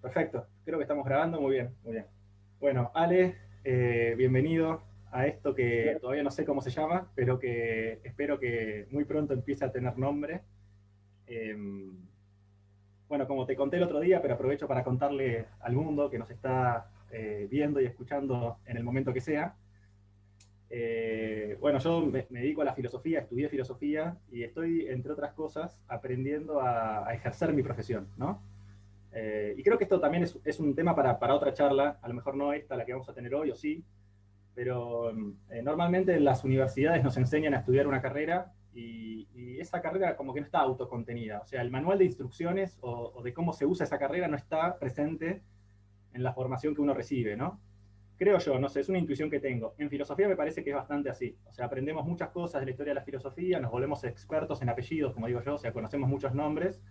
Perfecto, creo que estamos grabando muy bien, muy bien. Bueno, Ale, bienvenido a esto que todavía no sé cómo se llama, pero que espero que muy pronto empiece a tener nombre. Eh, bueno, como te conté el otro día, pero aprovecho para contarle al mundo que nos está viendo y escuchando en el momento que sea. Bueno, yo me dedico a la filosofía, estudié filosofía y estoy, entre otras cosas, aprendiendo a ejercer mi profesión, ¿no? Y creo que esto también es un tema para otra charla, a lo mejor no esta, la que vamos a tener hoy, o sí, pero normalmente en las universidades nos enseñan a estudiar una carrera y esa carrera como que no está autocontenida. O sea, el manual de instrucciones o de cómo se usa esa carrera no está presente en la formación que uno recibe, ¿no? Creo yo, no sé, es una intuición que tengo. En filosofía me parece que es bastante así. O sea, aprendemos muchas cosas de la historia de la filosofía, nos volvemos expertos en apellidos, como digo yo, o sea, conocemos muchos nombres,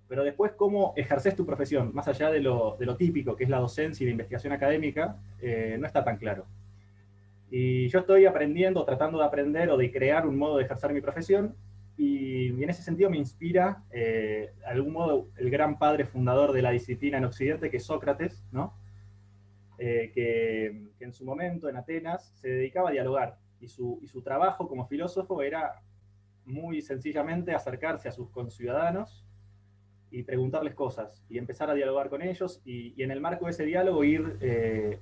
pero después cómo ejerces tu profesión, más allá de lo típico, que es la docencia y la investigación académica, no está tan claro. Y yo estoy aprendiendo, tratando de aprender o de crear un modo de ejercer mi profesión, y en ese sentido me inspira, de algún modo, el gran padre fundador de la disciplina en Occidente, que es Sócrates, ¿no? Que en su momento en Atenas se dedicaba a dialogar, y su trabajo como filósofo era muy sencillamente acercarse a sus conciudadanos y preguntarles cosas y empezar a dialogar con ellos y en el marco de ese diálogo ir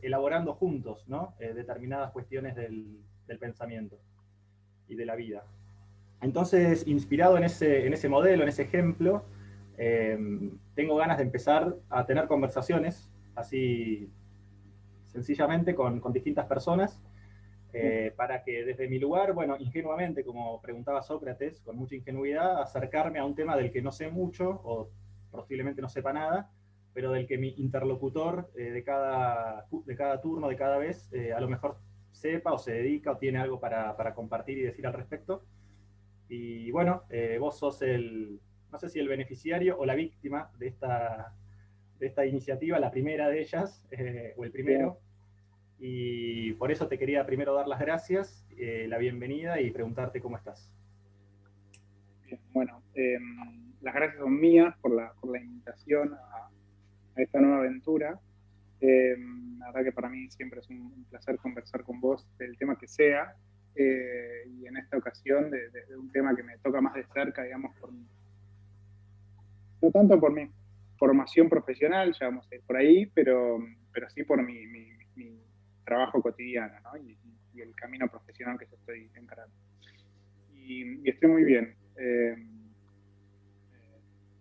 elaborando juntos, ¿no? Determinadas cuestiones del pensamiento y de la vida. Entonces, inspirado en ese modelo, en ese ejemplo, eh, tengo ganas de empezar a tener conversaciones así sencillamente con distintas personas para que desde mi lugar, bueno, ingenuamente, como preguntaba Sócrates, con mucha ingenuidad, acercarme a un tema del que no sé mucho, o posiblemente no sepa nada, pero del que mi interlocutor de cada turno, de cada vez, a lo mejor sepa o se dedica o tiene algo para compartir y decir al respecto. Y bueno, vos sos no sé si el beneficiario o la víctima de esta iniciativa, la primera de ellas, o el Bien, primero, y por eso te quería primero dar las gracias, la bienvenida y preguntarte cómo estás. bien. Bueno, las gracias son mías por la invitación a esta nueva aventura. La verdad que para mí siempre es un placer conversar con vos del tema que sea, y en esta ocasión de un tema que me toca más de cerca, digamos, no tanto por mi formación profesional, ya vamos a ir por ahí, pero sí por mi trabajo cotidiano, ¿no? Y el camino profesional que yo estoy encarando. Y estoy muy bien.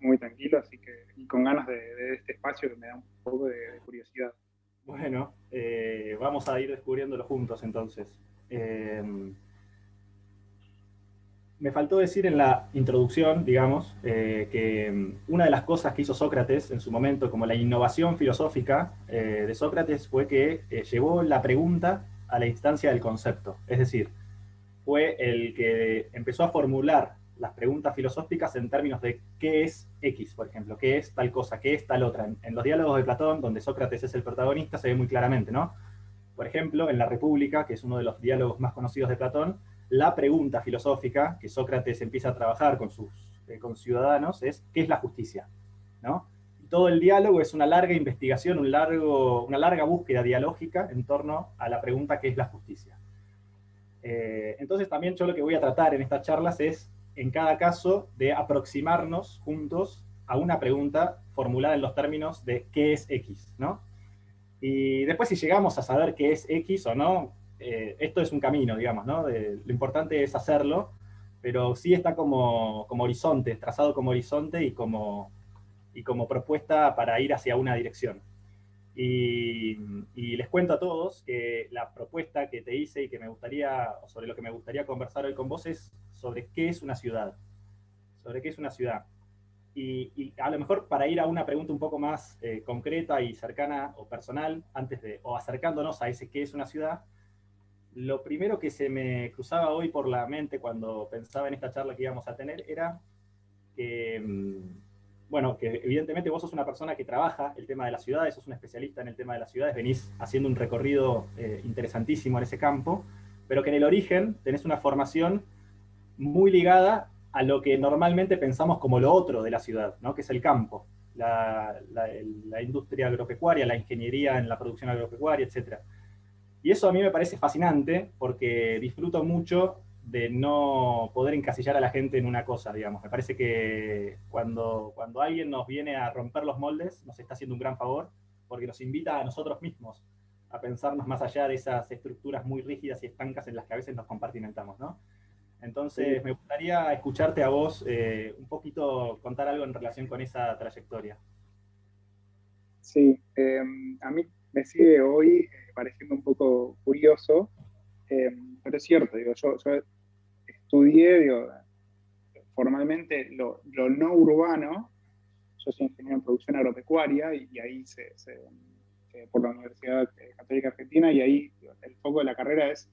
Muy tranquilo, así que, y con ganas de este espacio que me da un poco de curiosidad. Bueno, vamos a ir descubriéndolo juntos entonces. Eh, Me faltó decir en la introducción, digamos, que una de las cosas que hizo Sócrates en su momento, como la innovación filosófica de Sócrates, fue que llevó la pregunta a la instancia del concepto. Es decir, fue el que empezó a formular las preguntas filosóficas en términos de qué es X, por ejemplo, qué es tal cosa, qué es tal otra. En los diálogos de Platón, donde Sócrates es el protagonista, se ve muy claramente, ¿no? Por ejemplo, en La República, que es uno de los diálogos más conocidos de Platón, la pregunta filosófica que Sócrates empieza a trabajar con sus ciudadanos es ¿qué es la justicia? ¿No? Y todo el diálogo es una larga investigación, una larga búsqueda dialógica en torno a la pregunta ¿qué es la justicia? Entonces también yo lo que voy a tratar en estas charlas es, en cada caso, de aproximarnos juntos a una pregunta formulada en los términos de qué es X, ¿no? Y después si llegamos a saber qué es X o no, esto es un camino, digamos, ¿no? Lo importante es hacerlo, pero sí está como horizonte, trazado como horizonte y como propuesta para ir hacia una dirección. Y les cuento a todos que la propuesta que te hice y que me gustaría, o sobre lo que me gustaría conversar hoy con vos es sobre qué es una ciudad. Sobre qué es una ciudad. Y a lo mejor para ir a una pregunta un poco más concreta y cercana o personal, o acercándonos a ese qué es una ciudad, lo primero que se me cruzaba hoy por la mente cuando pensaba en esta charla que íbamos a tener era que, bueno, que evidentemente vos sos una persona que trabaja el tema de las ciudades, sos un especialista en el tema de las ciudades, venís haciendo un recorrido interesantísimo en ese campo, pero que en el origen tenés una formación muy ligada a lo que normalmente pensamos como lo otro de la ciudad, ¿no? Que es el campo, la industria agropecuaria, la ingeniería en la producción agropecuaria, etc. Y eso a mí me parece fascinante porque disfruto mucho de no poder encasillar a la gente en una cosa, digamos. Me parece que cuando alguien nos viene a romper los moldes, nos está haciendo un gran favor, porque nos invita a nosotros mismos a pensarnos más allá de esas estructuras muy rígidas y estancas en las que a veces nos compartimentamos, ¿no? Entonces, me gustaría escucharte a vos un poquito contar algo en relación con esa trayectoria. Sí, a mí me sigue hoy pareciendo un poco curioso, pero es cierto, digo, yo estudié, digo, formalmente lo no urbano. Yo soy ingeniero en producción agropecuaria y ahí por la Universidad Católica Argentina, y ahí digo, el foco de la carrera es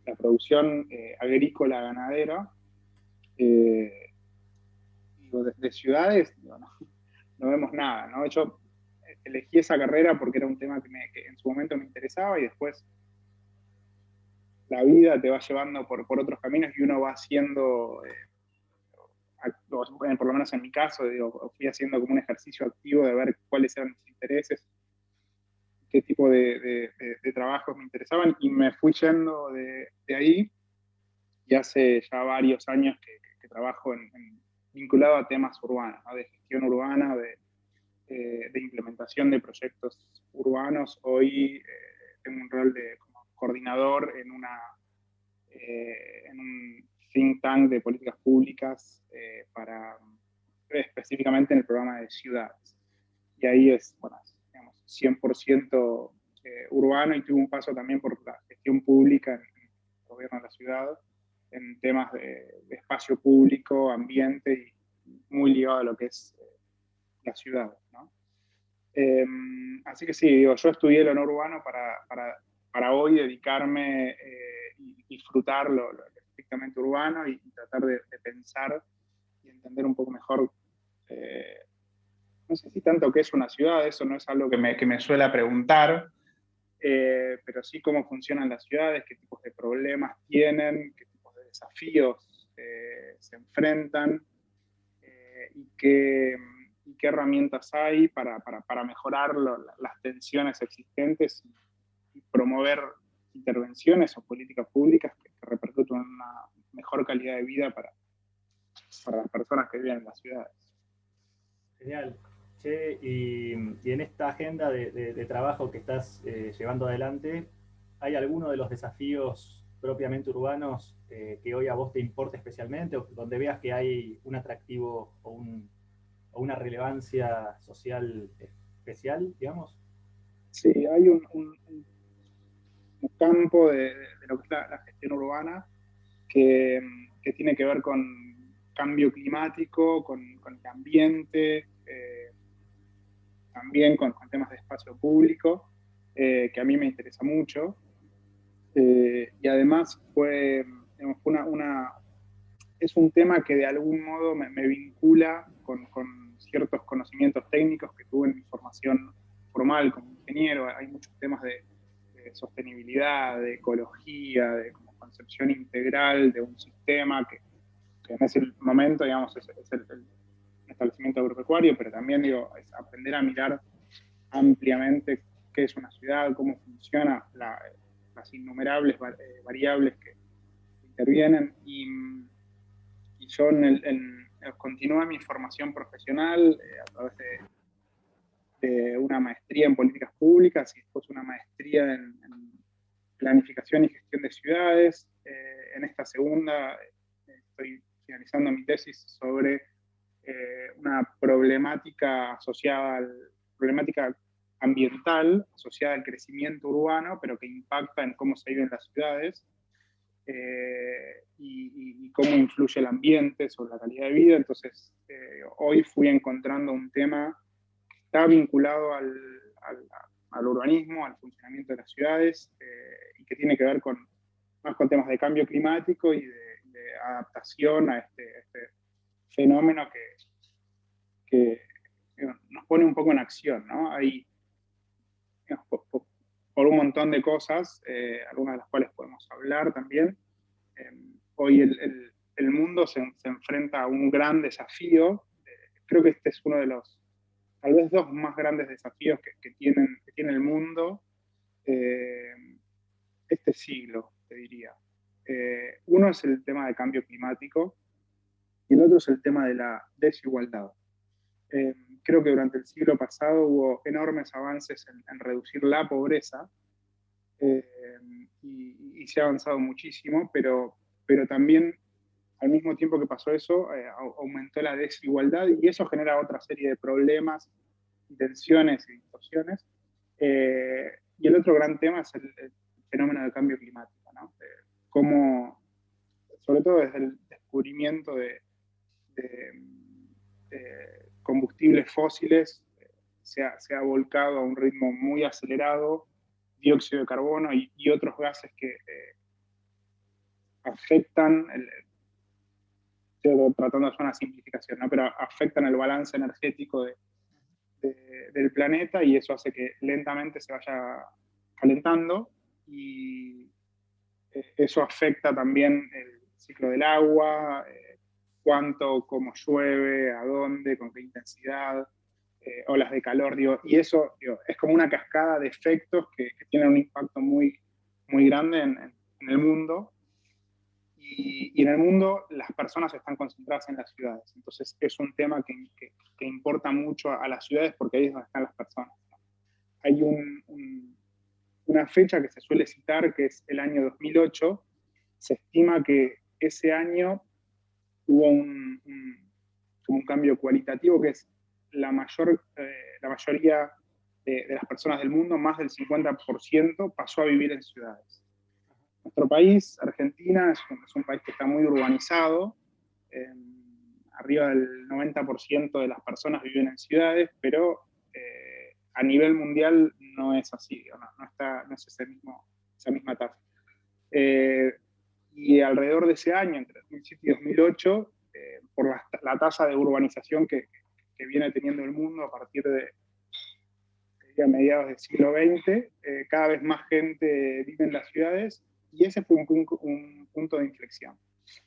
la producción agrícola ganadera. Digo, de ciudades digo, no vemos nada, ¿no? Yo elegí esa carrera porque era un tema que en su momento me interesaba, y después la vida te va llevando por otros caminos y uno va haciendo, por lo menos en mi caso, digo, fui haciendo como un ejercicio activo de ver cuáles eran mis intereses, qué tipo de trabajos me interesaban, y me fui yendo de ahí, y hace ya varios años que trabajo vinculado a temas urbanos, ¿no? De gestión urbana, de implementación de proyectos urbanos. Hoy tengo un rol de como coordinador en un think tank de políticas públicas específicamente en el programa de ciudades. Y ahí es, bueno, digamos, 100% urbano, y tuve un paso también por la gestión pública en el gobierno de la ciudad, en temas de espacio público, ambiente, y muy ligado a lo que es la ciudad, ¿no? Así que sí, digo, yo estudié lo no urbano para hoy dedicarme y disfrutar lo estrictamente urbano, y tratar de pensar y entender un poco mejor, no sé si tanto qué es una ciudad. Eso no es algo que me suele preguntar, pero sí cómo funcionan las ciudades, qué tipos de problemas tienen, qué tipos de desafíos se enfrentan, y qué herramientas hay para mejorar las tensiones existentes, y promover intervenciones o políticas públicas que repercuten en una mejor calidad de vida para las personas que viven en las ciudades. Genial. Che, y en esta agenda de trabajo que estás llevando adelante, ¿hay alguno de los desafíos propiamente urbanos que hoy a vos te importe especialmente, o donde veas que hay un atractivo o una relevancia social especial, digamos? Sí, hay un campo de lo que es la gestión urbana que, que tiene que ver con cambio climático, con el ambiente, también con temas de espacio público, que a mí me interesa mucho. Y además digamos, es un tema que de algún modo me vincula con ciertos conocimientos técnicos que tuve en mi formación formal como ingeniero. Hay muchos temas de sostenibilidad, de ecología, de como concepción integral de un sistema que en ese momento, digamos, es el establecimiento agropecuario, pero también digo, es aprender a mirar ampliamente qué es una ciudad, cómo funciona las innumerables variables que intervienen. Y yo continué mi formación profesional a través de una maestría en políticas públicas, y después una maestría en planificación y gestión de ciudades. En esta segunda estoy finalizando mi tesis sobre una problemática ambiental asociada al crecimiento urbano, pero que impacta en cómo se vive en las ciudades, y cómo influye el ambiente sobre la calidad de vida. Entonces, hoy fui encontrando un tema que está vinculado al urbanismo, al funcionamiento de las ciudades, y que tiene que ver más con temas de cambio climático y de adaptación a este fenómeno que nos pone un poco en acción, ¿no? Hay, digamos, por un montón de cosas, algunas de las cuales podemos hablar también. Hoy el mundo se enfrenta a un gran desafío. Creo que este es uno de los tal vez dos más grandes desafíos que tiene el mundo este siglo, te diría. Uno es el tema del cambio climático y el otro es el tema de la desigualdad. Creo que durante el siglo pasado hubo enormes avances en reducir la pobreza eh, y se ha avanzado muchísimo, pero también al mismo tiempo que pasó eso, aumentó la desigualdad y eso genera otra serie de problemas, tensiones y distorsiones. Y el otro gran tema es el fenómeno del cambio climático, ¿no? Cómo, sobre todo desde el descubrimiento de combustibles fósiles, se ha volcado a un ritmo muy acelerado, dióxido de carbono y otros gases que afectan, estoy tratando de hacer una simplificación, ¿no? Pero afectan el balance energético del planeta y eso hace que lentamente se vaya calentando y eso afecta también el ciclo del agua, cuánto, cómo llueve, a dónde, con qué intensidad, olas de calor, digo, y eso digo, es como una cascada de efectos que tienen un impacto muy, muy grande en el mundo. Y en el mundo las personas están concentradas en las ciudades. Entonces es un tema que importa mucho a las ciudades porque ahí es donde están las personas. Hay una fecha que se suele citar que es el año 2008. Se estima que ese año hubo como un cambio cualitativo que es la mayoría de las personas del mundo, más del 50%, pasó a vivir en ciudades. Nuestro país, Argentina, es un país que está muy urbanizado. Arriba del 90% de las personas viven en ciudades, pero a nivel mundial no es así, no es esa misma tasa. Y alrededor de ese año, entre 2007 y 2008, por la tasa de urbanización que viene teniendo el mundo a partir de mediados del siglo XX, cada vez más gente vive en las ciudades y ese fue un punto de inflexión.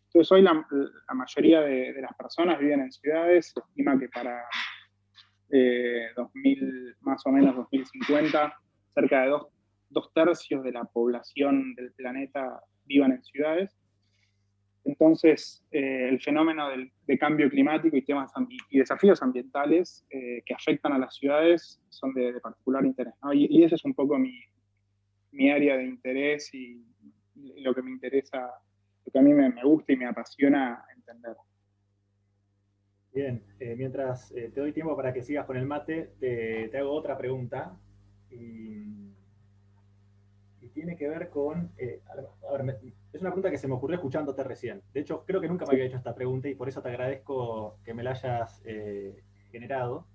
Entonces hoy la mayoría de las personas viven en ciudades, se estima que para 2000, más o menos 2050, cerca de dos tercios de la población del planeta vivan en ciudades. Entonces, el fenómeno de cambio climático y desafíos ambientales que afectan a las ciudades son de particular interés, ¿no? Y ese es un poco mi área de interés y lo que me interesa, lo que a mí me gusta y me apasiona entender. Bien, mientras te doy tiempo para que sigas con el mate, te hago otra pregunta. Y tiene que ver con... a ver, es una pregunta que se me ocurrió escuchándote recién. De hecho, creo que nunca me Sí. había hecho esta pregunta y por eso te agradezco que me la hayas generado.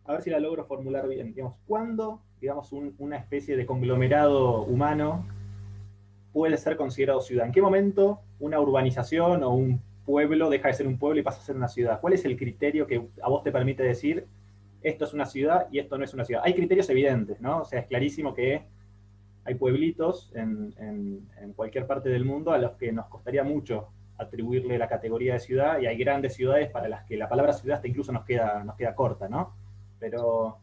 A ver si la logro formular bien. Digamos, ¿cuándo, digamos, una especie de conglomerado humano puede ser considerado ciudad? ¿En qué momento una urbanización o un pueblo deja de ser un pueblo y pasa a ser una ciudad? ¿Cuál es el criterio que a vos te permite decir esto es una ciudad y esto no es una ciudad? Hay criterios evidentes, ¿no? O sea, es clarísimo que hay pueblitos en cualquier parte del mundo a los que nos costaría mucho atribuirle la categoría de ciudad y hay grandes ciudades para las que la palabra ciudad hasta incluso nos queda corta, ¿no? Pero,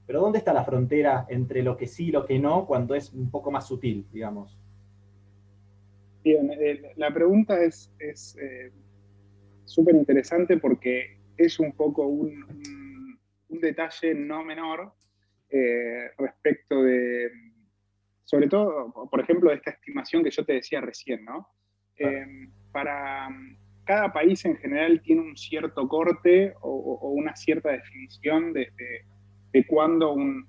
pero ¿dónde está la frontera entre lo que sí y lo que no cuando es un poco más sutil, digamos? Bien, la pregunta es súper interesante porque es un poco un detalle no menor respecto de, sobre todo, por ejemplo, de esta estimación que yo te decía recién, ¿no? Claro. Para cada país en general tiene un cierto corte o una cierta definición de cuándo un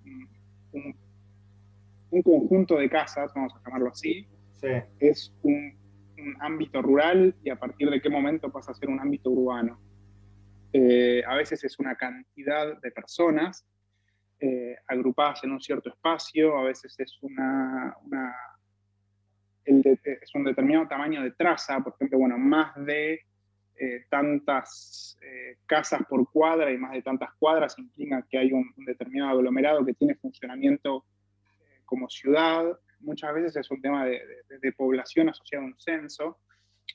conjunto de casas, vamos a llamarlo así, Sí, es un ámbito rural y a partir de qué momento pasa a ser un ámbito urbano. A veces es una cantidad de personas agrupadas en un cierto espacio, a veces es es un determinado tamaño de traza, por ejemplo, bueno, más de tantas casas por cuadra y más de tantas cuadras implica que hay un determinado aglomerado que tiene funcionamiento como ciudad. Muchas veces es un tema de población asociado a un censo.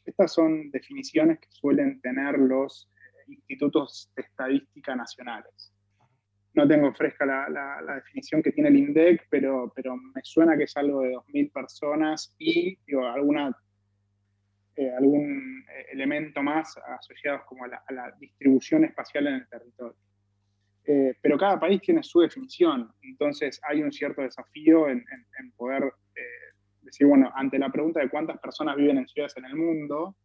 Estas son definiciones que suelen tener los institutos de estadística nacionales. No tengo fresca la definición que tiene el INDEC, pero me suena que es algo de 2.000 personas y digo, algún elemento más asociados como a la distribución espacial en el territorio. Pero cada país tiene su definición, entonces hay un cierto desafío en poder decir, bueno, ante la pregunta de cuántas personas viven en ciudades en el mundo,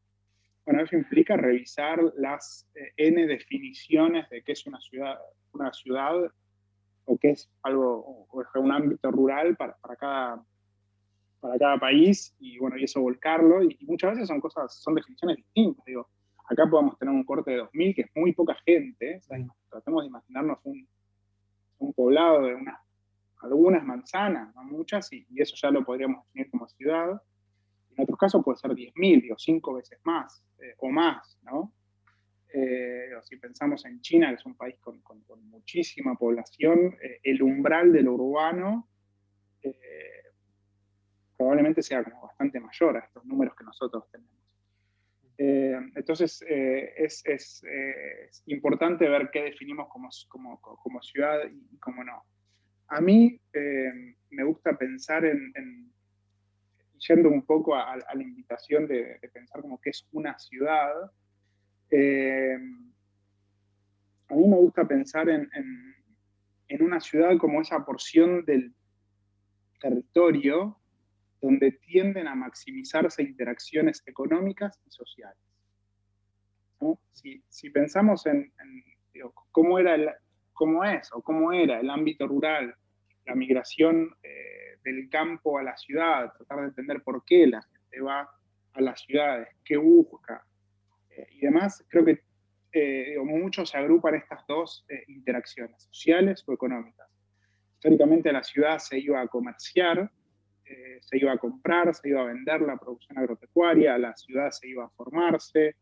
bueno, eso implica revisar las N definiciones de qué es una ciudad o qué es algo, o es un ámbito rural para cada país, y bueno, y eso volcarlo, y muchas veces son definiciones distintas, digo, acá podemos tener un corte de 2.000, que es muy poca gente, o sea, tratemos de imaginarnos un poblado de algunas manzanas, no muchas, y eso ya lo podríamos definir como ciudad. En otros casos puede ser 10.000, digo, 5 veces más, o más, ¿no? Si pensamos en China, que es un país con muchísima población, el umbral de lo urbano probablemente sea como bastante mayor a estos números que nosotros tenemos. Entonces, es importante ver qué definimos como ciudad y cómo no. A mí me gusta pensar yendo un poco a la invitación de pensar como qué es una ciudad. A mí me gusta pensar en una ciudad como esa porción del territorio donde tienden a maximizarse interacciones económicas y sociales, ¿no? Si pensamos digo, cómo era el ámbito rural, la migración del campo a la ciudad, tratar de entender por qué la gente va a las ciudades, qué busca y demás, creo que digo, mucho se agrupan estas dos interacciones, sociales o económicas. Históricamente a la ciudad se iba a comerciar, se iba a comprar, se iba a vender la producción agropecuaria, a la ciudad se iba a formarse,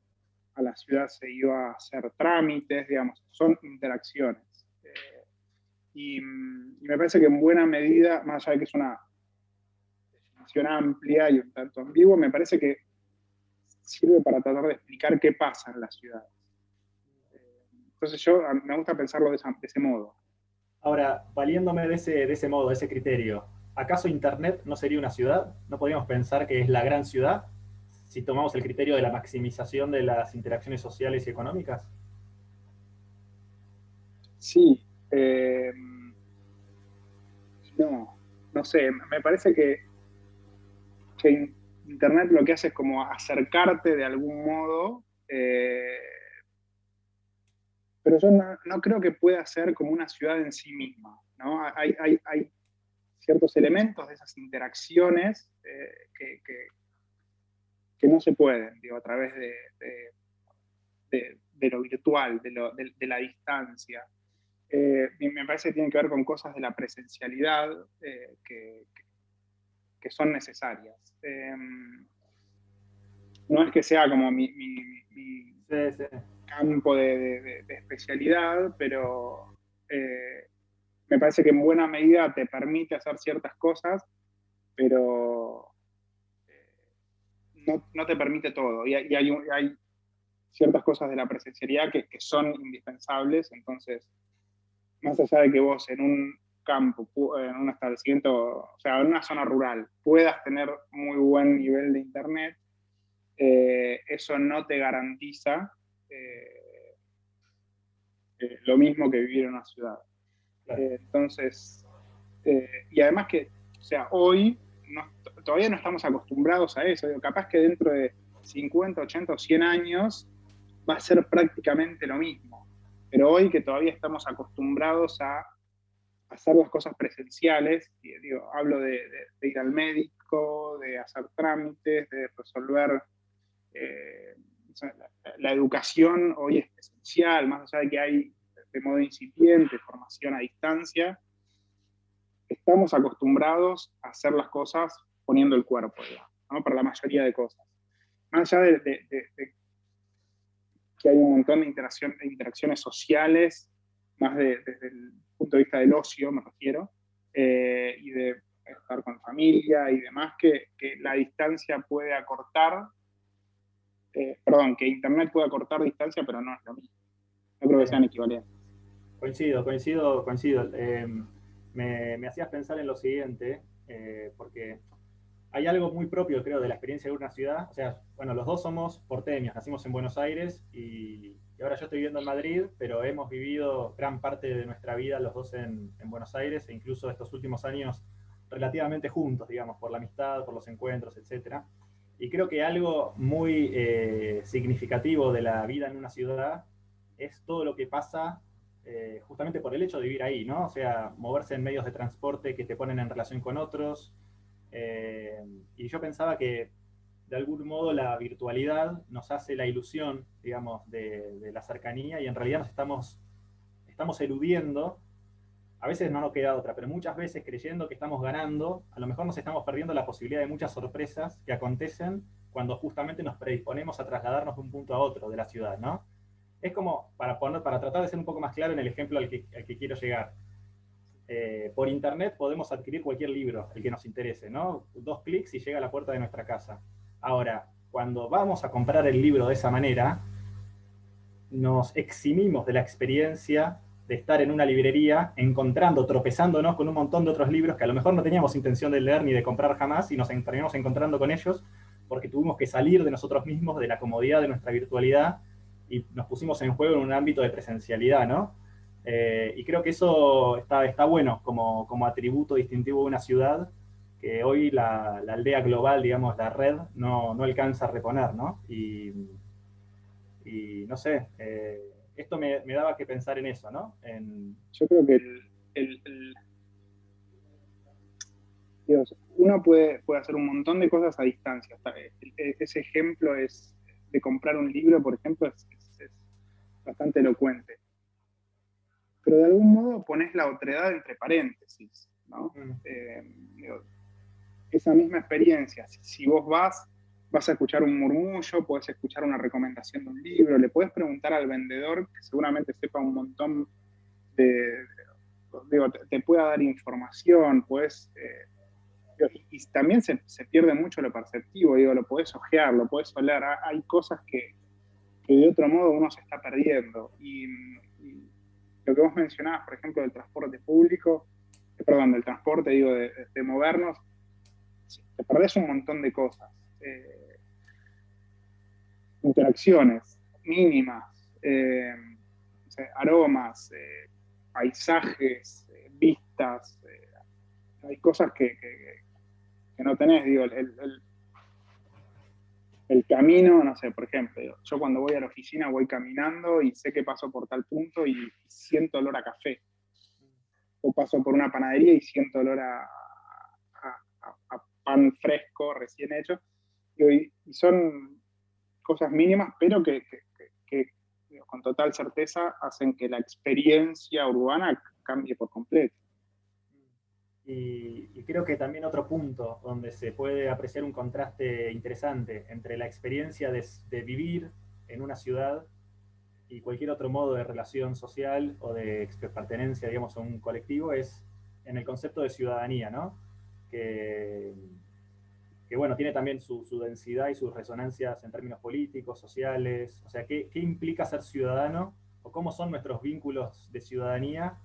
a la ciudad se iba a hacer trámites, digamos, son interacciones. Y me parece que en buena medida, más allá de que es una definición amplia y un tanto ambigua, me parece que sirve para tratar de explicar qué pasa en las ciudades. Entonces me gusta pensarlo de ese modo. Ahora, valiéndome de ese modo, de ese criterio, ¿acaso Internet no sería una ciudad? ¿No podríamos pensar que es la gran ciudad si tomamos el criterio de la maximización de las interacciones sociales y económicas? Sí, no sé, me parece que Internet lo que hace es como acercarte de algún modo, pero yo no creo que pueda ser como una ciudad en sí misma, ¿no? Hay ciertos elementos de esas interacciones que no se pueden, digo, a través de lo virtual, de la distancia. Me parece que tiene que ver con cosas de la presencialidad que son necesarias. No es que sea como mi Sí, sí. campo de especialidad, pero me parece que en buena medida te permite hacer ciertas cosas, pero no te permite todo. Y hay ciertas cosas de la presencialidad que son indispensables, entonces, más allá de que vos en un campo, en un establecimiento, o sea, en una zona rural, puedas tener muy buen nivel de internet, eso no te garantiza lo mismo que vivir en una ciudad. Claro. Entonces, y además que, o sea, hoy todavía no estamos acostumbrados a eso. Digo, capaz que dentro de 50, 80 o 100 años va a ser prácticamente lo mismo. Pero hoy que todavía estamos acostumbrados a hacer las cosas presenciales, digo, hablo de ir al médico, de hacer trámites, de resolver o sea, la educación hoy es esencial, más allá de que hay de modo incipiente formación a distancia, estamos acostumbrados a hacer las cosas poniendo el cuerpo, digamos, ¿no? Para la mayoría de cosas. Más allá de que hay un montón de interacciones sociales, más desde el punto de vista del ocio, me refiero, y de estar con familia y demás, que la distancia puede acortar, perdón, que Internet puede acortar distancia, pero no es lo mismo. No creo que Eh, sean equivalentes. coincido. Me hacías pensar en lo siguiente, porque hay algo muy propio, creo, de la experiencia de una ciudad. O sea, bueno, los dos somos porteños, nacimos en Buenos Aires y ahora yo estoy viviendo en Madrid, pero hemos vivido gran parte de nuestra vida los dos en Buenos Aires e incluso estos últimos años relativamente juntos, digamos, por la amistad, por los encuentros, etcétera. Y creo que algo muy significativo de la vida en una ciudad es todo lo que pasa justamente por el hecho de vivir ahí, ¿no? O sea, moverse en medios de transporte que te ponen en relación con otros. Eh, y yo pensaba que de algún modo la virtualidad nos hace la ilusión, digamos, de la cercanía y en realidad estamos eludiendo, a veces no nos queda otra, pero muchas veces creyendo que estamos ganando, a lo mejor nos estamos perdiendo la posibilidad de muchas sorpresas que acontecen cuando justamente nos predisponemos a trasladarnos de un punto a otro de la ciudad, ¿no? Es como, para tratar de ser un poco más claro en el ejemplo al que quiero llegar. Por internet podemos adquirir cualquier libro, el que nos interese, ¿no? 2 clics y llega a la puerta de nuestra casa. Ahora, cuando vamos a comprar el libro de esa manera, nos eximimos de la experiencia de estar en una librería encontrando, tropezándonos con un montón de otros libros que a lo mejor no teníamos intención de leer ni de comprar jamás y nos terminamos encontrando con ellos porque tuvimos que salir de nosotros mismos, de la comodidad de nuestra virtualidad y nos pusimos en juego en un ámbito de presencialidad, ¿no? Y creo que eso está bueno como atributo distintivo de una ciudad que hoy la aldea global, digamos, la red, no alcanza a reponer, ¿no? Y no sé, esto me daba que pensar en eso, ¿no? Yo creo que Dios, uno puede hacer un montón de cosas a distancia. Ese ejemplo de comprar un libro, por ejemplo, es bastante elocuente. Pero de algún modo pones la otredad entre paréntesis, ¿no? Digo, esa misma experiencia, si vos vas a escuchar un murmullo, podés escuchar una recomendación de un libro, le podés preguntar al vendedor, que seguramente sepa un montón de, digo, te pueda dar información, podés, y también se pierde mucho lo perceptivo, digo, lo podés ojear, lo podés oler, hay cosas que de otro modo uno se está perdiendo. Y lo que vos mencionabas, por ejemplo, del transporte público, perdón, del transporte, digo, de movernos, te perdés un montón de cosas. Interacciones mínimas, no sé, aromas, paisajes, vistas, hay cosas que no tenés, digo, el camino, no sé, por ejemplo, digo, yo cuando voy a la oficina voy caminando y sé que paso por tal punto y siento olor a café, o paso por una panadería y siento olor a pan fresco, recién hecho, y son cosas mínimas, pero que con total certeza hacen que la experiencia urbana cambie por completo. Y creo que también otro punto donde se puede apreciar un contraste interesante entre la experiencia de vivir en una ciudad y cualquier otro modo de relación social o de pertenencia, digamos, a un colectivo es en el concepto de ciudadanía, ¿no? Que, que bueno, tiene también su densidad y sus resonancias en términos políticos, sociales, o sea, ¿qué implica ser ciudadano o cómo son nuestros vínculos de ciudadanía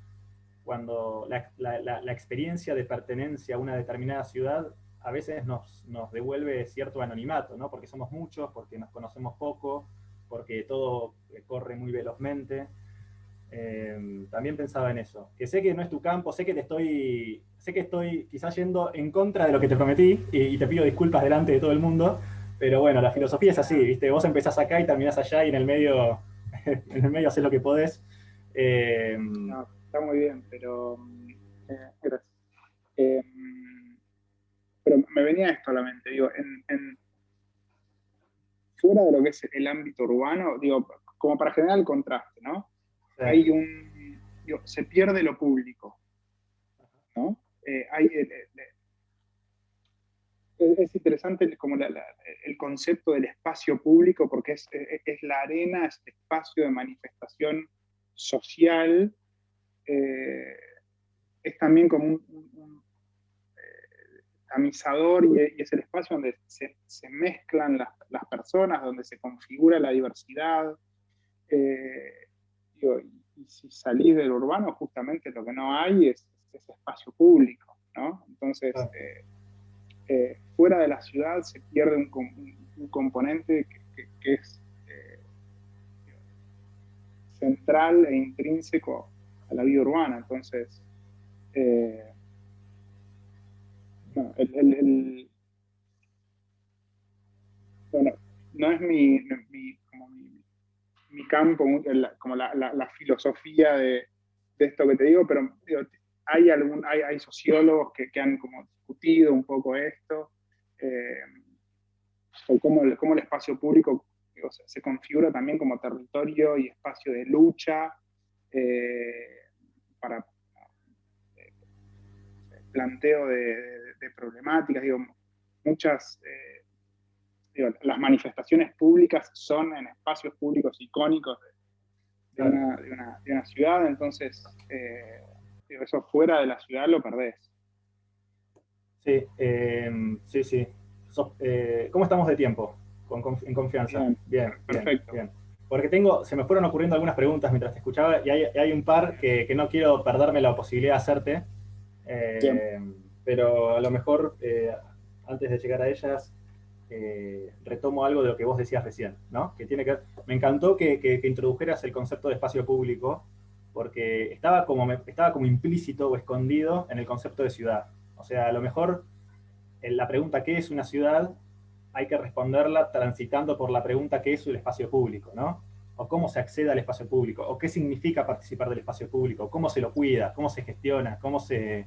cuando la experiencia de pertenencia a una determinada ciudad a veces nos devuelve cierto anonimato, ¿no? Porque somos muchos, porque nos conocemos poco, porque todo corre muy velozmente. También pensaba en eso, que sé que no es tu campo, sé que estoy quizás yendo en contra de lo que te prometí y te pido disculpas delante de todo el mundo, pero bueno, la filosofía es así, ¿viste? Vos empezás acá y terminás allá y en el medio, en el medio haces lo que podés. Eh, No, está muy bien, pero gracias. Eh, pero me venía esto a la mente, digo, fuera de lo que es el ámbito urbano, digo, como para generar el contraste, ¿no? Hay digo, se pierde lo público, ¿no? Es interesante como el concepto del espacio público porque es la arena, es el espacio de manifestación social, eh, es también como un tamizador y es el espacio donde se mezclan las personas, donde se configura la diversidad. Eh, digo, y si salís del urbano, justamente lo que no hay es espacio público, ¿no? Entonces, Ah, fuera de la ciudad se pierde un componente que es central e intrínseco a la vida urbana. Entonces, eh, no, bueno, no es mi campo, como la filosofía de esto que te digo, pero digo, hay sociólogos que han como discutido un poco esto, eh, o cómo el espacio público, digo, se configura también como territorio y espacio de lucha eh, para planteo de problemáticas, digo, muchas, digo, las manifestaciones públicas son en espacios públicos icónicos claro. de una ciudad, entonces digo, eso fuera de la ciudad lo perdés. Sí, sí, sí. ¿Cómo estamos de tiempo? En confianza. Bien, Bien, bien, perfecto. bien. Porque se me fueron ocurriendo algunas preguntas mientras te escuchaba y hay un par que no quiero perderme la posibilidad de hacerte, Bien. eh, pero a lo mejor antes de llegar a ellas retomo algo de lo que vos decías recién, ¿no? Que tiene que ver, me encantó que introdujeras el concepto de espacio público porque estaba como implícito o escondido en el concepto de ciudad. O sea, a lo mejor en la pregunta ¿qué es una ciudad? Hay que responderla transitando por la pregunta ¿qué es el espacio público? ¿No? O cómo se accede al espacio público, o qué significa participar del espacio público, cómo se lo cuida, cómo se gestiona, cómo se...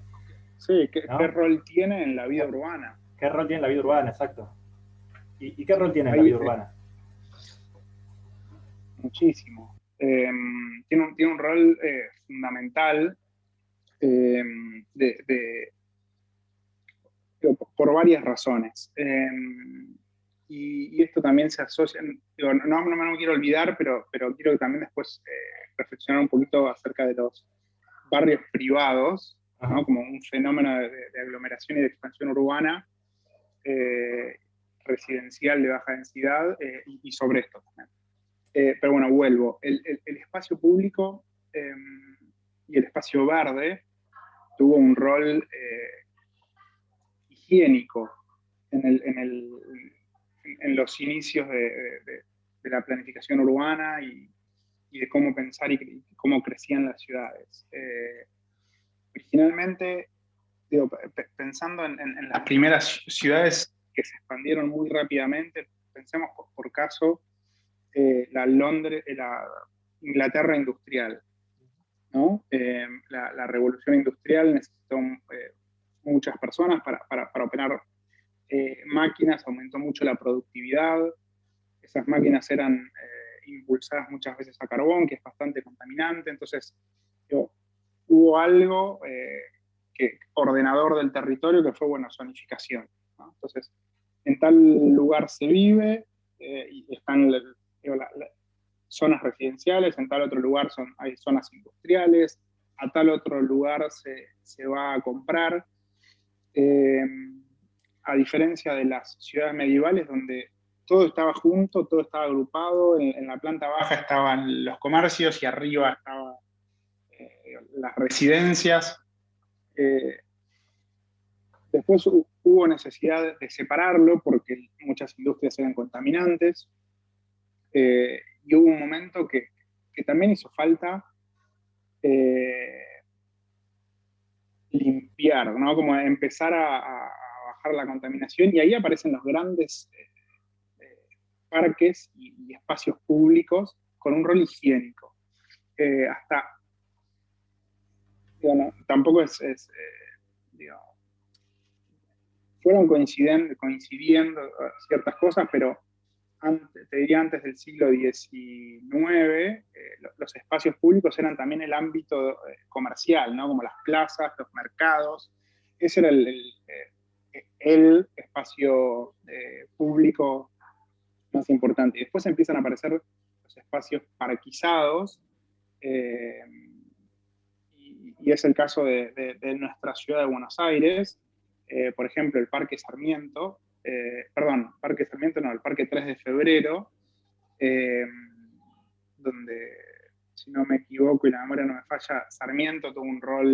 Sí, ¿qué ¿no? rol tiene en la vida urbana? ¿Qué rol tiene en la vida urbana? Exacto. ¿Y qué rol tiene en la Hay vida urbana? muchísimo. Tiene un rol fundamental eh, de, por varias razones. Y esto también se asocia, digo, no me lo quiero olvidar, pero quiero que también después reflexionar un poquito acerca de los barrios privados, ¿no? Ajá. Como un fenómeno de aglomeración y de expansión urbana, eh, residencial de baja densidad, y sobre esto también. Pero bueno, vuelvo. El espacio público y el espacio verde tuvo un rol higiénico en los inicios de la planificación urbana y de cómo pensar y cómo crecían las ciudades. Originalmente, digo, pensando en las primeras ciudades que se expandieron muy rápidamente, pensemos por caso la Inglaterra industrial, ¿no? La revolución industrial necesitó muchas personas para operar máquinas, aumentó mucho la productividad, esas máquinas eran impulsadas muchas veces a carbón, que es bastante contaminante, entonces digo, hubo algo ordenador del territorio que fue, bueno, zonificación, ¿no? Entonces, en tal lugar se vive y están digo, zonas residenciales, en tal otro lugar hay zonas industriales, a tal otro lugar se va a comprar. Eh, a diferencia de las ciudades medievales donde todo estaba junto, todo estaba agrupado, en la planta baja estaban los comercios y arriba estaban las residencias. Eh, Después hubo necesidad de separarlo porque muchas industrias eran contaminantes, y hubo un momento que también hizo falta eh, limpiar, ¿no? Como empezar a bajar la contaminación, y ahí aparecen los grandes parques y espacios públicos con un rol higiénico. Hasta, digo, no, tampoco digo, fueron coincidiendo ciertas cosas, pero te diría antes del siglo XIX, los espacios públicos eran también el ámbito comercial, ¿no? Como las plazas, los mercados. Ese era el espacio público más importante. Y después empiezan a aparecer los espacios parquizados, eh, y es el caso de nuestra ciudad de Buenos Aires. Por ejemplo, el Parque Sarmiento, perdón, Parque Sarmiento no, el Parque 3 de Febrero, eh, donde si no me equivoco y la memoria no me falla, Sarmiento tuvo un rol,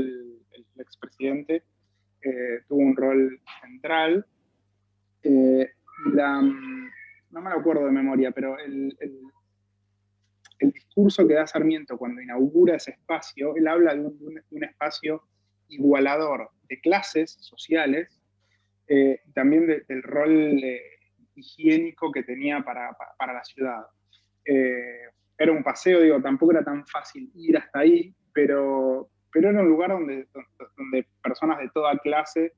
el expresidente, tuvo un rol central. No me lo acuerdo de memoria, pero el discurso que da Sarmiento cuando inaugura ese espacio, él habla de un espacio igualador de clases sociales, también del rol higiénico que tenía para la ciudad. Era un paseo, digo, tampoco era tan fácil ir hasta ahí, pero era un lugar donde personas de toda clase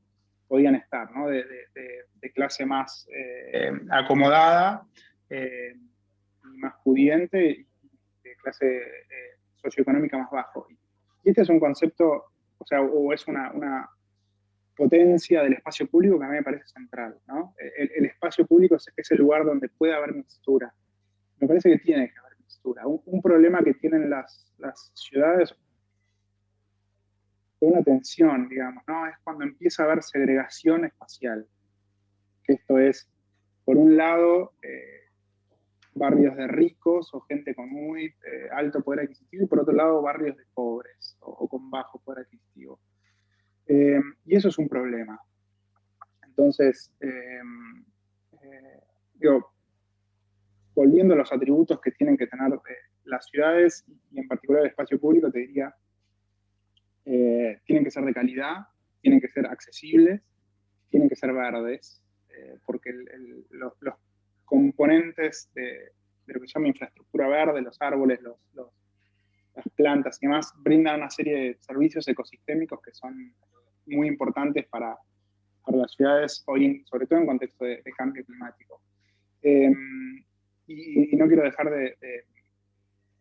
podían estar, ¿no? De clase más acomodada, más pudiente, y de clase socioeconómica más bajo. Y este es un concepto, o sea, o es una potencia del espacio público que a mí me parece central, ¿no? El espacio público es el lugar donde puede haber mixtura. Me parece que tiene que haber mixtura. Un problema que tienen las ciudades, una tensión, digamos, ¿no? Es cuando empieza a haber segregación espacial. Que esto es, por un lado, barrios de ricos o gente con muy alto poder adquisitivo, y por otro lado, barrios de pobres o con bajo poder adquisitivo. Y eso es un problema. Entonces, digo, volviendo a los atributos que tienen que tener las ciudades, y en particular el espacio público, te diría, tienen que ser de calidad, tienen que ser accesibles, tienen que ser verdes, porque los componentes de lo que se llama infraestructura verde, los árboles, las plantas y demás, brindan una serie de servicios ecosistémicos que son muy importantes para las ciudades, hoy, sobre todo en contexto de cambio climático. Y no quiero dejar de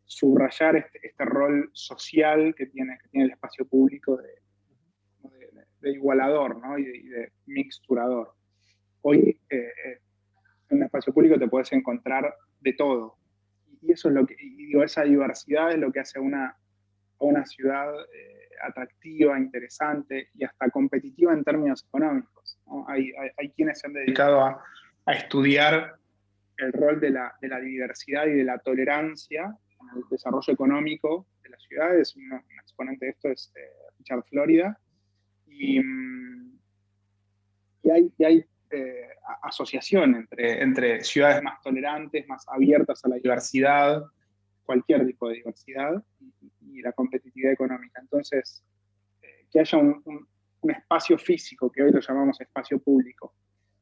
subrayar este rol social que tiene el espacio público de igualador, ¿no? y de mixturador. Hoy en un espacio público te puedes encontrar de todo. Y eso es lo que, y digo, esa diversidad es lo que hace a una ciudad atractiva, interesante y hasta competitiva en términos económicos, ¿no? Hay quienes se han dedicado a estudiar el rol de la diversidad y de la tolerancia en el desarrollo económico de las ciudades. Un exponente de esto es Richard Florida. Y hay asociación entre ciudades más tolerantes, más abiertas a la diversidad, cualquier tipo de diversidad, y la competitividad económica. Entonces, que haya un espacio físico, que hoy lo llamamos espacio público,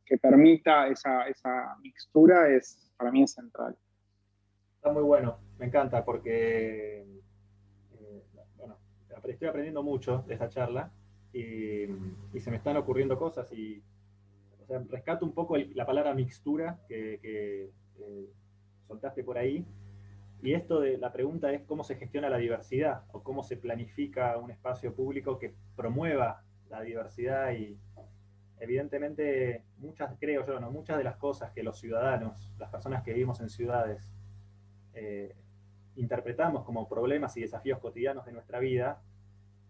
que permita esa mixtura, para mí es central. Está muy bueno, me encanta porque bueno, estoy aprendiendo mucho de esta charla y se me están ocurriendo cosas y o sea, rescato un poco la palabra mixtura que soltaste por ahí. Y esto de la pregunta es cómo se gestiona la diversidad o cómo se planifica un espacio público que promueva la diversidad y evidentemente creo yo, ¿no? Muchas de las cosas que los ciudadanos, las personas que vivimos en ciudades, eh, interpretamos como problemas y desafíos cotidianos de nuestra vida,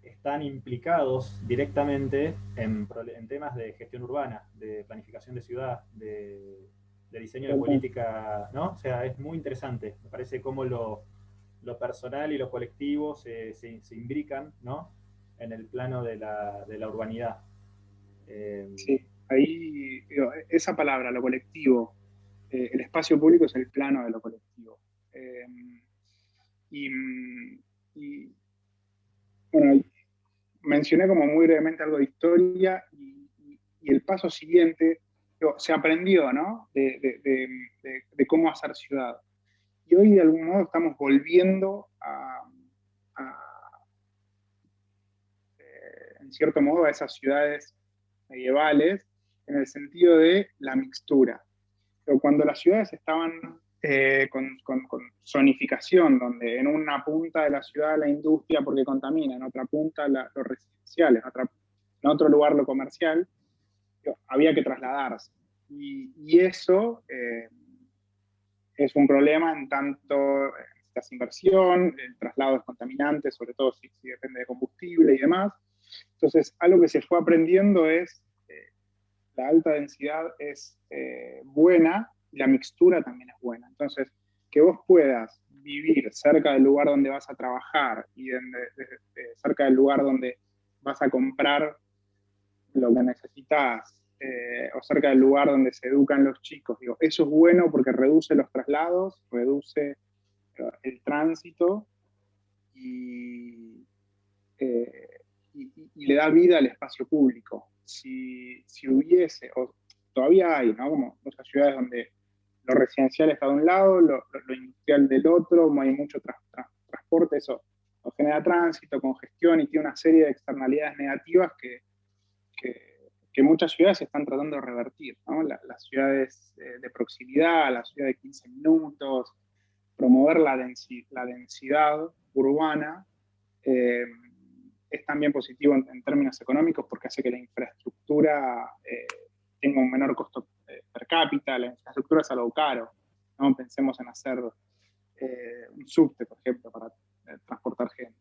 están implicados directamente en temas de gestión urbana, de planificación de ciudad, de diseño de política, ¿no? O sea, es muy interesante. Me parece cómo lo personal y lo colectivo se imbrican, ¿no? En el plano de la urbanidad. Sí, ahí, digo, esa palabra, lo colectivo, el espacio público es el plano de lo colectivo. Y bueno, mencioné como muy brevemente algo de historia, y el paso siguiente, digo, se aprendió, ¿no? De cómo hacer ciudad. Y hoy de algún modo estamos volviendo en cierto modo, a esas ciudades medievales, en el sentido de la mixtura. Pero cuando las ciudades estaban con zonificación, donde en una punta de la ciudad la industria porque contamina, en otra punta lo residencial, en otro lugar lo comercial, había que trasladarse. Y eso es un problema en tanto necesitas inversión, el traslado es contaminante, sobre todo si depende de combustible y demás. Entonces, algo que se fue aprendiendo es la alta densidad es buena y la mixtura también es buena. Entonces, que vos puedas vivir cerca del lugar donde vas a trabajar y cerca del lugar donde vas a comprar lo que necesitas, o cerca del lugar donde se educan los chicos. Digo, eso es bueno porque reduce los traslados, reduce el tránsito y, eh, y le da vida al espacio público. Si hubiese, o todavía hay, ¿no? Como muchas ciudades donde lo residencial está de un lado, lo industrial del otro, como hay mucho transporte, eso genera tránsito, congestión y tiene una serie de externalidades negativas que muchas ciudades están tratando de revertir, ¿no? Las ciudades de proximidad, la ciudad de 15 minutos, promover la densidad urbana, es también positivo en términos económicos porque hace que la infraestructura tenga un menor costo per cápita. La infraestructura es algo caro, ¿no? Pensemos en hacer un subte, por ejemplo, para transportar gente.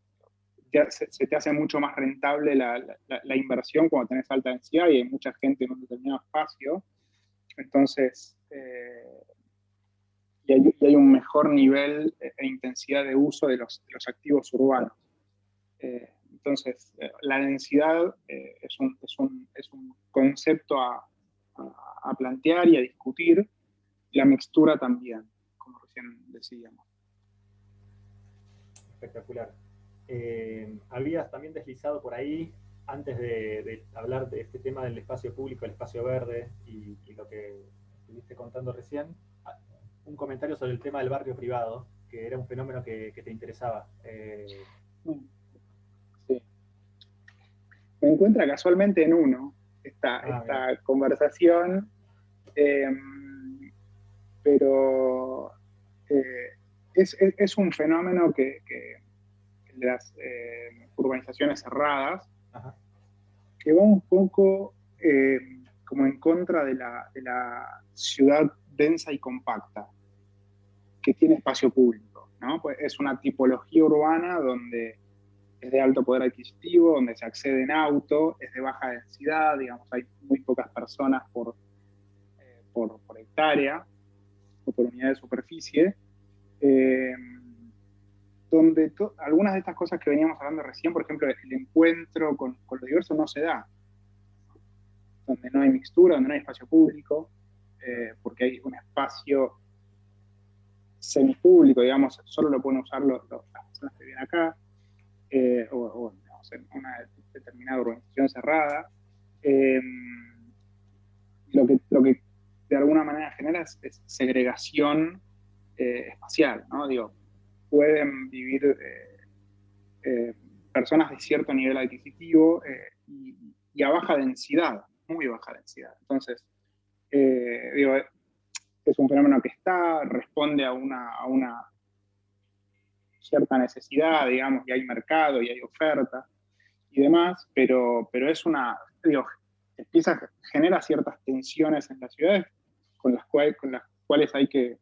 Se te hace mucho más rentable la inversión cuando tenés alta densidad y hay mucha gente en un determinado espacio. Entonces, y hay un mejor nivel e intensidad de uso de los activos urbanos. Entonces, la densidad es un concepto a plantear y a discutir, la mixtura también, como recién decíamos. Espectacular. Habías también deslizado por ahí, antes de hablar de este tema del espacio público, el espacio verde y lo que estuviste contando recién, un comentario sobre el tema del barrio privado, que era un fenómeno que te interesaba. Sí. Me encuentra casualmente en uno esta conversación, pero es un fenómeno que de las urbanizaciones cerradas, Ajá. que va un poco como en contra de la ciudad densa y compacta, que tiene espacio público, ¿no? Pues es una tipología urbana donde es de alto poder adquisitivo, donde se accede en auto, es de baja densidad, digamos, hay muy pocas personas por hectárea o por unidad de superficie, donde algunas de estas cosas que veníamos hablando recién, por ejemplo, el encuentro con lo diverso no se da, donde no hay mixtura, donde no hay espacio público, porque hay un espacio semipúblico, digamos, solo lo pueden usar las personas que viven acá, o digamos, en una determinada urbanización cerrada. Lo que de alguna manera genera es segregación espacial, ¿no? Digo, pueden vivir personas de cierto nivel adquisitivo y a baja densidad, muy baja densidad. Entonces, digo, es un fenómeno que responde a una cierta necesidad, digamos, y hay mercado y hay oferta y demás, pero es digo, genera ciertas tensiones en las ciudades con las cuales hay que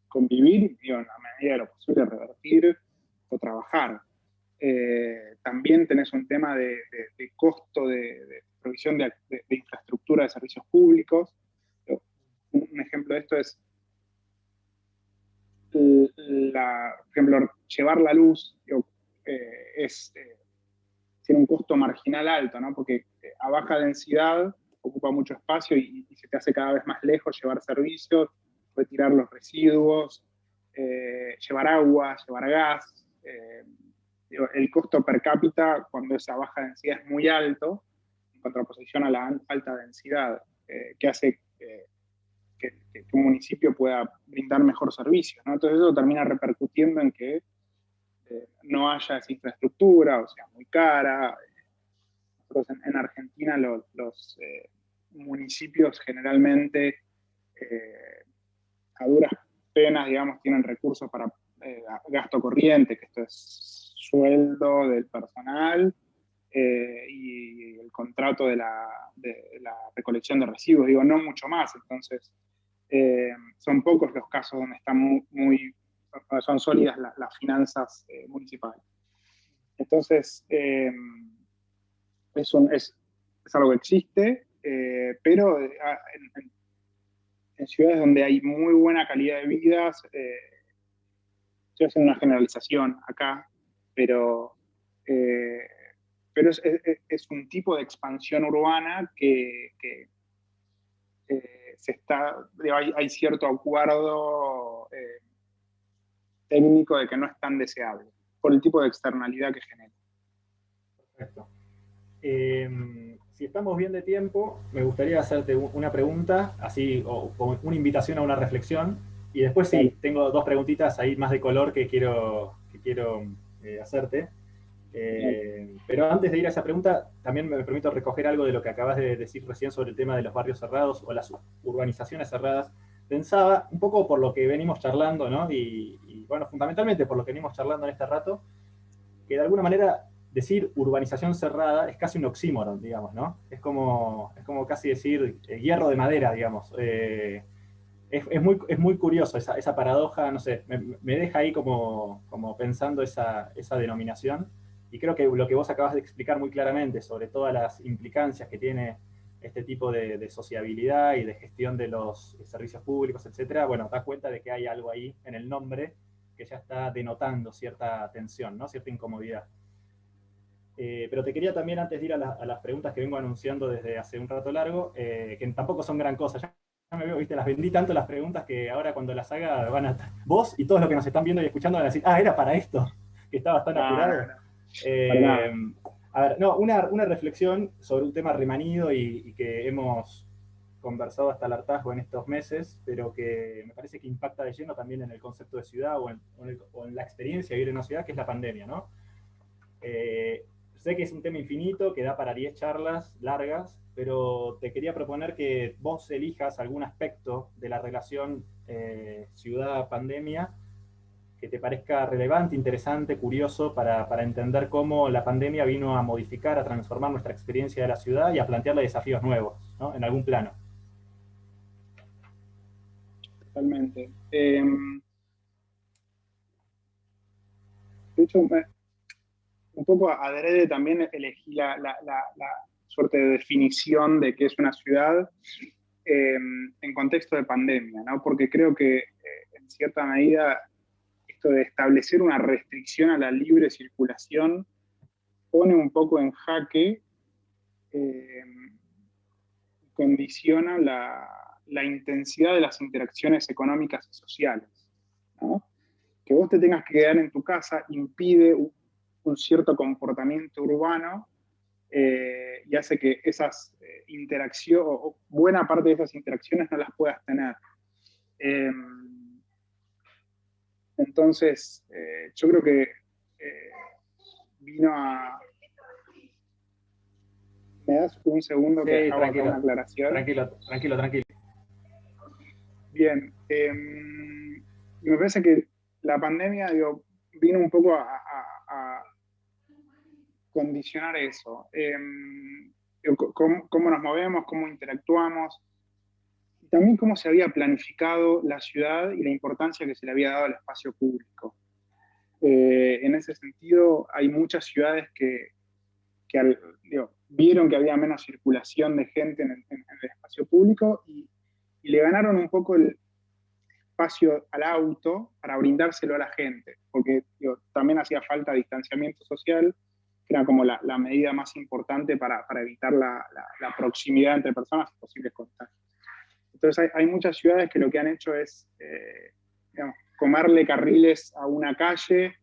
convivir y, digo, en la medida de lo posible, revertir o trabajar. También tenés un tema de costo de provisión de infraestructura de servicios públicos. Un ejemplo de esto es, por ejemplo, llevar la luz tiene un costo marginal alto, ¿no? Porque a baja densidad ocupa mucho espacio y se te hace cada vez más lejos llevar servicios, retirar los residuos, llevar agua, llevar gas. El costo per cápita cuando esa baja densidad es muy alto, en contraposición a la alta densidad, que hace que un municipio pueda brindar mejor servicio, ¿no? Entonces eso termina repercutiendo en que no haya esa infraestructura, o sea, muy cara. Nosotros en Argentina los municipios generalmente a duras penas, digamos, tienen recursos para gasto corriente, que esto es sueldo del personal y el contrato de la recolección de residuos, digo, no mucho más. Entonces, son pocos los casos donde están son sólidas las finanzas municipales. Entonces, es algo que existe, pero en ciudades donde hay muy buena calidad de vida, estoy haciendo una generalización acá, pero, eh, pero es un tipo de expansión urbana que hay cierto acuerdo técnico de que no es tan deseable, por el tipo de externalidad que genera. Perfecto. Si estamos bien de tiempo, me gustaría hacerte una pregunta, así, o una invitación a una reflexión, y después sí, tengo dos preguntitas ahí más de color que quiero hacerte. Pero antes de ir a esa pregunta, también me permito recoger algo de lo que acabas de decir recién sobre el tema de los barrios cerrados o las urbanizaciones cerradas. Pensaba, un poco por lo que venimos charlando, ¿no? Y bueno, fundamentalmente por lo que venimos charlando en este rato, que de alguna manera decir urbanización cerrada es casi un oxímoron, digamos, ¿no? Es como casi decir hierro de madera, digamos. Es muy curioso esa paradoja, no sé, me deja ahí como pensando esa denominación. Y creo que lo que vos acabas de explicar muy claramente sobre todas las implicancias que tiene este tipo de sociabilidad y de gestión de los servicios públicos, etcétera, bueno, das cuenta de que hay algo ahí en el nombre que ya está denotando cierta tensión, ¿no? Cierta incomodidad. Pero te quería también, antes de ir a las preguntas que vengo anunciando desde hace un rato largo, que tampoco son gran cosa. Ya me veo, viste, las vendí tanto las preguntas que ahora cuando las haga vos y todos los que nos están viendo y escuchando van a decir, era para esto, que estabas tan apurado. Para nada. A ver, no, una reflexión sobre un tema remanido y que hemos conversado hasta el hartazgo en estos meses, pero que me parece que impacta de lleno también en el concepto de ciudad o en la experiencia de vivir en una ciudad, que es la pandemia, ¿no? Sé que es un tema infinito, que da para 10 charlas largas, pero te quería proponer que vos elijas algún aspecto de la relación ciudad-pandemia que te parezca relevante, interesante, curioso, para entender cómo la pandemia vino a modificar, a transformar nuestra experiencia de la ciudad y a plantearle desafíos nuevos, ¿no? En algún plano. Totalmente. De hecho, un poco adrede también elegí la suerte de definición de qué es una ciudad en contexto de pandemia, ¿no? Porque creo que en cierta medida esto de establecer una restricción a la libre circulación pone un poco en jaque, eh, condiciona la intensidad de las interacciones económicas y sociales, ¿no? Que vos te tengas que quedar en tu casa impide un cierto comportamiento urbano y hace que esas interacciones, o buena parte de esas interacciones no las puedas tener. Eh, entonces, yo creo que vino a... ¿Me das un segundo que Sí, hago acá una tranquilo, aclaración? tranquilo, tranquilo, tranquilo. Bien, me parece que la pandemia digo, vino un poco a condicionar eso. Cómo nos movemos, cómo interactuamos, y también cómo se había planificado la ciudad y la importancia que se le había dado al espacio público. En ese sentido, hay muchas ciudades que vieron que había menos circulación de gente en el espacio público y le ganaron un poco el espacio al auto para brindárselo a la gente, porque también hacía falta distanciamiento social, que era como la medida más importante para evitar la proximidad entre personas y posibles contagios. Entonces hay muchas ciudades que lo que han hecho es digamos, comerle carriles a una calle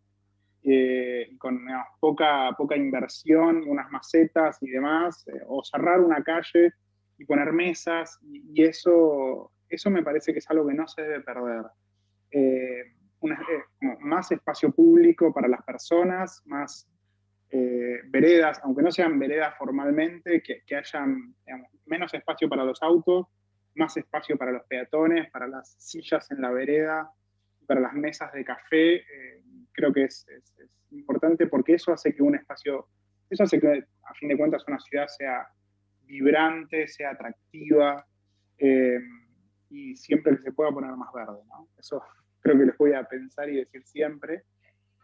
con digamos, poca inversión, unas macetas y demás, o cerrar una calle y poner mesas, y eso me parece que es algo que no se debe perder. Eh, más espacio público para las personas, más veredas, aunque no sean veredas formalmente, que hayan digamos, menos espacio para los autos, más espacio para los peatones, para las sillas en la vereda, para las mesas de café. Creo que es importante porque eso hace que un espacio, eso hace que a fin de cuentas una ciudad sea vibrante, sea atractiva eh, y siempre que se pueda poner más verde, ¿no? Eso creo que les voy a pensar y decir siempre.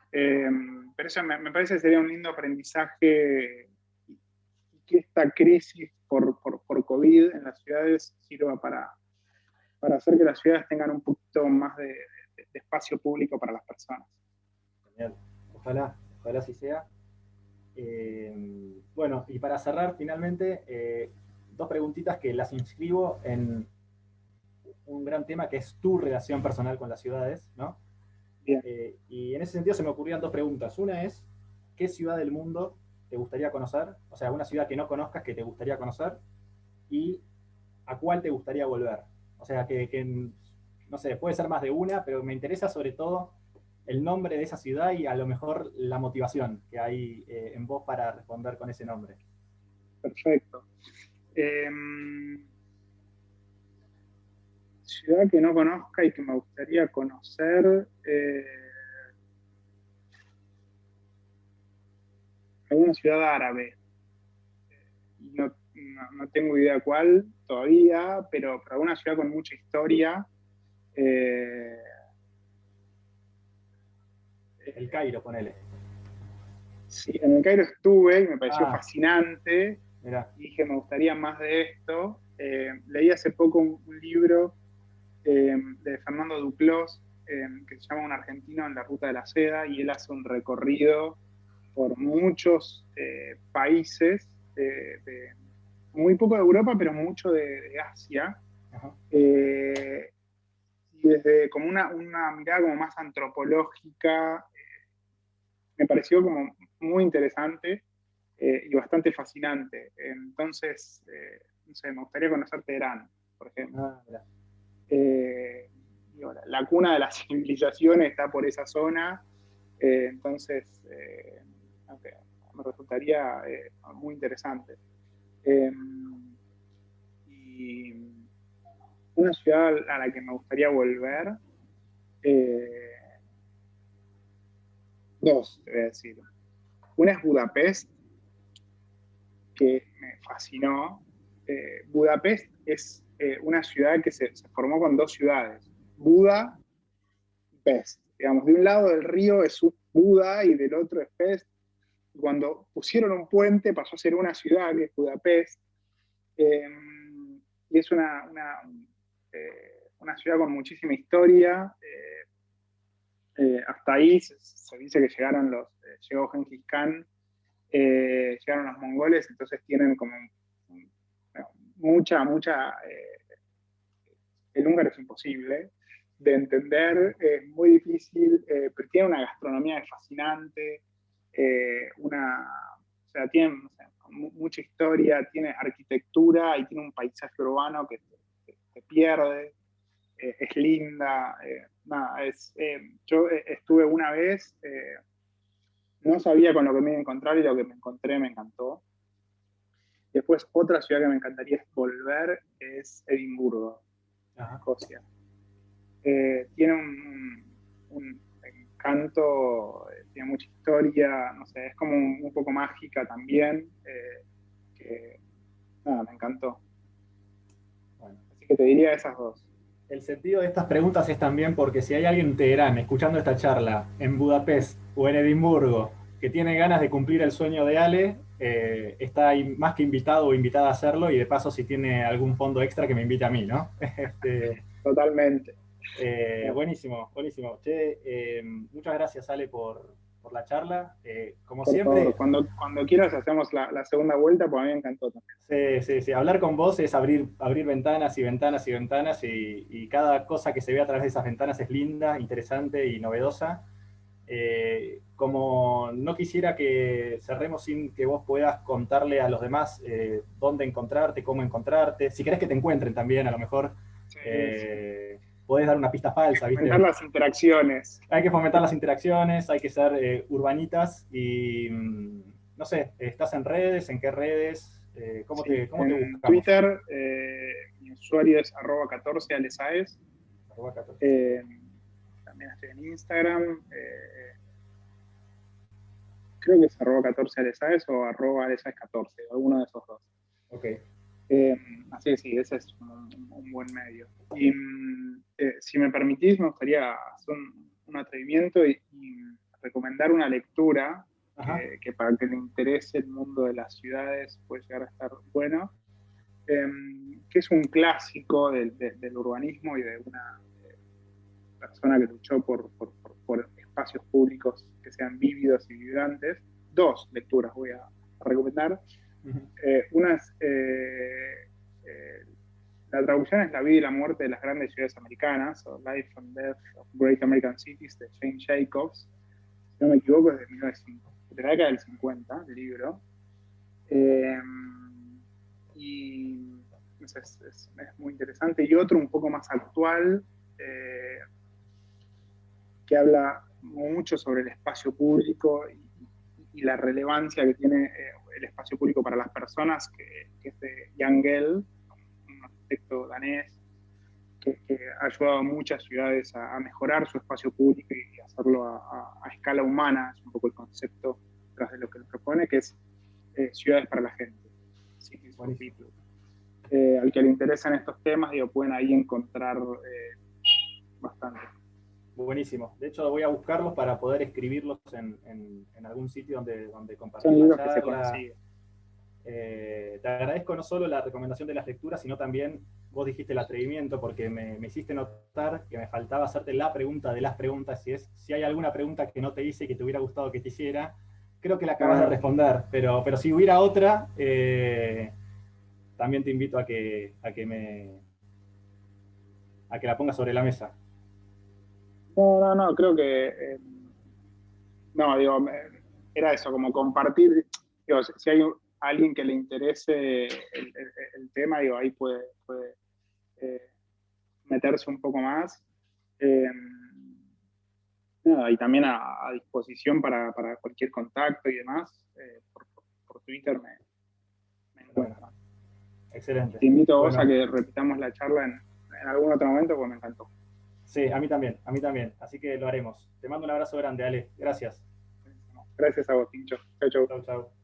Pero eso me parece que sería un lindo aprendizaje y que esta crisis por COVID en las ciudades sirva para hacer que las ciudades tengan un poquito más de espacio público para las personas. Genial. Ojalá, ojalá así sea. Bueno, y para cerrar finalmente, dos preguntitas que las inscribo en un gran tema que es tu relación personal con las ciudades, ¿no? Bien. Y en ese sentido se me ocurrían dos preguntas. Una es, ¿qué ciudad del mundo te gustaría conocer? O sea, una ciudad que no conozcas que te gustaría conocer. ¿Y a cuál te gustaría volver? O sea, no sé, puede ser más de una, pero me interesa sobre todo el nombre de esa ciudad y a lo mejor la motivación que hay en vos para responder con ese nombre. Perfecto. Ciudad que no conozca y que me gustaría conocer, alguna ciudad árabe. No tengo idea cuál todavía, pero alguna ciudad con mucha historia. Eh, El Cairo, ponele. sí, en el Cairo estuve y me pareció Ah, fascinante. mira. Y dije, me gustaría más de esto. Leí hace poco un libro de Fernando Duclos, que se llama Un argentino en la ruta de la seda, y él hace un recorrido por muchos países, muy poco de Europa, pero mucho de Asia, Ajá. eh, y desde como una mirada como más antropológica, me pareció como muy interesante y bastante fascinante. Entonces, no sé, me gustaría conocer Teherán, por ejemplo. Ah, mira. Eh, digo, la cuna de la civilización está por esa zona, entonces okay, me resultaría muy interesante. Eh, y una ciudad a la que me gustaría volver, eh, dos, te voy a decir. Una es Budapest, que me fascinó. Budapest es una ciudad que se formó con dos ciudades, Buda y Pest. Digamos, de un lado del río es Buda y del otro es Pest. Cuando pusieron un puente pasó a ser una ciudad que es Budapest. Eh, y es una ciudad con muchísima historia. Hasta ahí se dice que llegó Genghis Khan, llegaron los mongoles, entonces tienen como el húngaro es imposible de entender, es muy difícil, pero tiene una gastronomía fascinante, o sea, tiene no sé, mucha historia, tiene arquitectura y tiene un paisaje urbano que te pierde, es linda, nada, yo estuve una vez, no sabía con lo que me iba a encontrar y lo que me encontré me encantó. Después, otra ciudad que me encantaría volver es Edimburgo, en Ajá. Escocia. Tiene un encanto, tiene mucha historia, no sé, es como un poco mágica también, que nada, me encantó. Bueno. Así que te diría esas dos. El sentido de estas preguntas es también porque si hay alguien en Teherán escuchando esta charla, en Budapest o en Edimburgo, que tiene ganas de cumplir el sueño de Ale, está ahí más que invitado o invitada a hacerlo y de paso si tiene algún fondo extra que me invite a mí, ¿no? Totalmente. Bueno, Buenísimo, buenísimo. Che, muchas gracias Ale por la charla. Como por favor, siempre, cuando quieras hacemos la segunda vuelta, porque a mí me encantó también. sí, sí, sí. Hablar con vos es abrir ventanas y ventanas y ventanas y cada cosa que se ve a través de esas ventanas es linda, interesante y novedosa. Como no quisiera que cerremos sin que vos puedas contarle a los demás dónde encontrarte, cómo encontrarte, si querés que te encuentren también, a lo mejor Sí, sí. podés dar una pista falsa, Aumentar ¿viste? las interacciones. Hay que fomentar las interacciones, hay que ser urbanitas y no sé, ¿estás en redes? ¿En qué redes? Sí, ¿Cómo te en buscamos? Twitter mi usuario es @14alesaez. Arroba 14. Eh, también estoy en Instagram. Creo que es @14alesaez o @alesaez14, alguno de esos dos. Ok. Eh, Así que sí, ese es un buen medio. Y si me permitís, me gustaría hacer un atrevimiento y recomendar una lectura Ajá. que para que le interese el mundo de las ciudades puede llegar a estar bueno, eh, que es un clásico del urbanismo y de una persona que luchó por espacios públicos que sean vívidos y vibrantes. Dos lecturas voy a recomendar. Una es, la traducción es La vida y la muerte de las grandes ciudades americanas, o Life and Death of Great American Cities, de Jane Jacobs. Si no me equivoco, es de la década del 50, el libro. Y es muy interesante. Y otro un poco más actual, que habla mucho sobre el espacio público y la relevancia que tiene el espacio público para las personas, que es de Jan Gehl, un arquitecto danés, que ha ayudado a muchas ciudades a mejorar su espacio público y hacerlo a escala humana. Es un poco el concepto tras de lo que él propone, que es ciudades para la gente. Cities for people. Al que le interesan estos temas, digo, pueden ahí encontrar bastante. Buenísimo. De hecho, voy a buscarlos para poder escribirlos en algún sitio donde compartir Son libros la que se charla. consiguen. Te agradezco no solo la recomendación de las lecturas, sino también vos dijiste el atrevimiento, porque me hiciste notar que me faltaba hacerte la pregunta de las preguntas, si hay alguna pregunta que no te hice y que te hubiera gustado que te hiciera. Creo que la acabas de responder, pero si hubiera otra, también te invito a que la pongas sobre la mesa. No, creo que no, digo, era eso, como compartir, digo, si hay alguien que le interese el tema, digo, ahí puede meterse un poco más. Nada, y también a disposición para cualquier contacto y demás, por Twitter me encuentran. Bueno, excelente. Te invito a vos a que repitamos la charla en algún otro momento, porque me encantó. Sí, a mí también. Así que lo haremos. Te mando un abrazo grande, Ale. Gracias. Gracias a vos, Tincho. Chau, chau. Chau, chau.